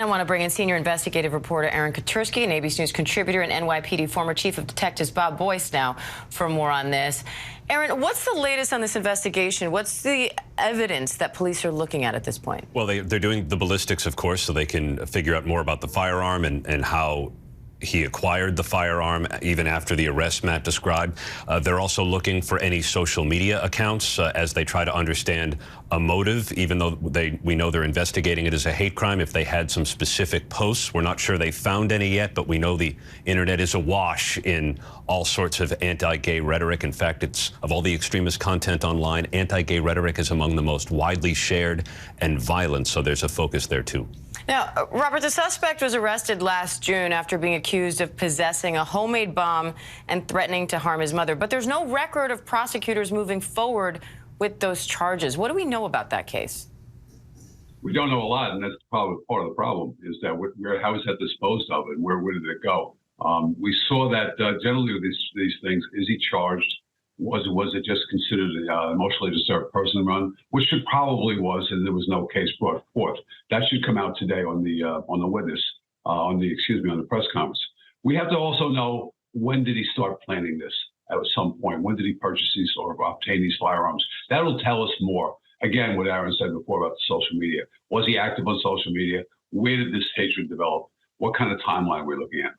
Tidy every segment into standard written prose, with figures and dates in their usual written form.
I want to bring in senior investigative reporter Aaron Katursky, an ABC News contributor, and NYPD former chief of detectives Bob Boyce now for more on this. Aaron, what's the latest on this investigation? What's the evidence that police are looking at this point? Well, they're doing the ballistics, of course, so they can figure out more about the firearm and how he acquired the firearm even after the arrest Matt described. They're also looking for any social media accounts as they try to understand a motive, even though we know they're investigating it as a hate crime. If they had some specific posts, we're not sure they found any yet, but we know the internet is awash in all sorts of anti-gay rhetoric. In fact, it's of all the extremist content online, anti-gay rhetoric is among the most widely shared and violent, so there's a focus there too. Now, Robert, the suspect was arrested last June after being accused of possessing a homemade bomb and threatening to harm his mother. But there's no record of prosecutors moving forward with those charges. What do we know about that case? We don't know a lot, and that's probably part of the problem, is that how is that disposed of and where did it go? We saw that generally with these things, is he charged? Was it just considered an emotionally disturbed person run, which it probably was, and there was no case brought forth. That should come out today on the witness, on the press conference. We have to also know, when did he start planning this? At some point, when did he purchase these or obtain these firearms? That'll tell us more. Again, what Aaron said before about the social media. Was he active on social media? Where did this hatred develop? What kind of timeline we're looking at?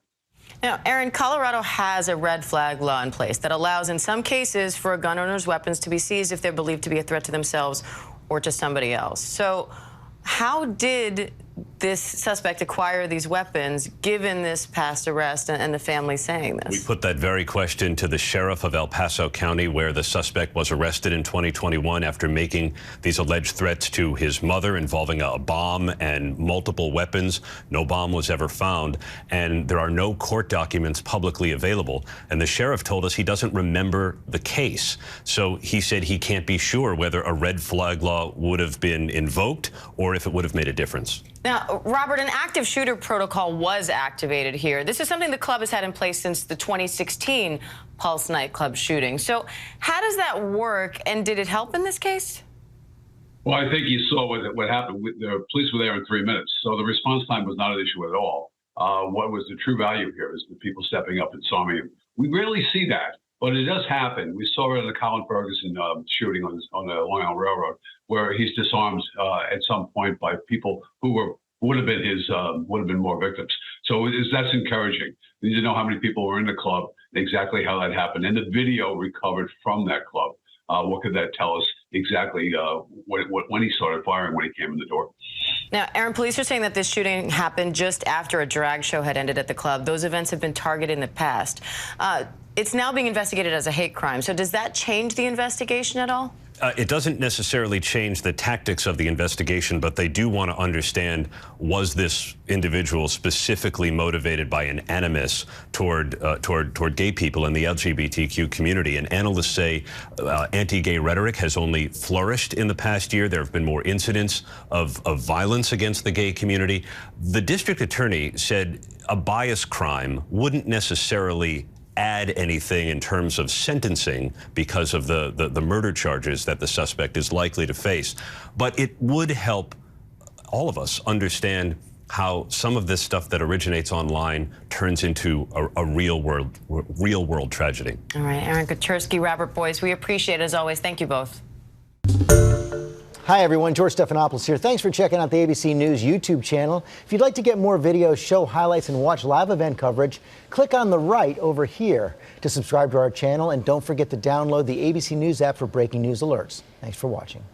Now, Aaron, Colorado has a red flag law in place that allows, in some cases, for a gun owner's weapons to be seized if they're believed to be a threat to themselves or to somebody else. So how did this suspect acquire these weapons, given this past arrest and the family saying this? We put that very question to the sheriff of El Paso County, where the suspect was arrested in 2021 after making these alleged threats to his mother involving a bomb and multiple weapons. No bomb was ever found, and there are no court documents publicly available. And the sheriff told us he doesn't remember the case. So he said he can't be sure whether a red flag law would have been invoked or if it would have made a difference. Now, Robert, an active shooter protocol was activated here. This is something the club has had in place since the 2016 Pulse nightclub shooting. So how does that work, and did it help in this case? Well, I think you saw what happened. The police were there in 3 minutes, so the response time was not an issue at all. What was the true value here is the people stepping up and storming him. We rarely see that, but it does happen. We saw it in the Colin Ferguson shooting on the Long Island Railroad, where he's disarmed at some point by people who would have been more victims. So that's encouraging. We need to know how many people were in the club, exactly how that happened, and the video recovered from that club. What could that tell us exactly when he started firing, when he came in the door? Now, Aaron, police are saying that this shooting happened just after a drag show had ended at the club. Those events have been targeted in the past. It's now being investigated as a hate crime. So does that change the investigation at all? It doesn't necessarily change the tactics of the investigation, but they do want to understand, was this individual specifically motivated by an animus toward gay people in the LGBTQ community? And analysts say anti-gay rhetoric has only flourished in the past year. There have been more incidents of violence against the gay community. The district attorney said a bias crime wouldn't necessarily add anything in terms of sentencing because of the murder charges that the suspect is likely to face. But it would help all of us understand how some of this stuff that originates online turns into a real world tragedy. All right, Aaron Katursky, Robert Boyce, we appreciate it as always. Thank you both. Hi, everyone. George Stephanopoulos here. Thanks for checking out the ABC News YouTube channel. If you'd like to get more videos, show highlights, and watch live event coverage, click on the right over here to subscribe to our channel. And don't forget to download the ABC News app for breaking news alerts. Thanks for watching.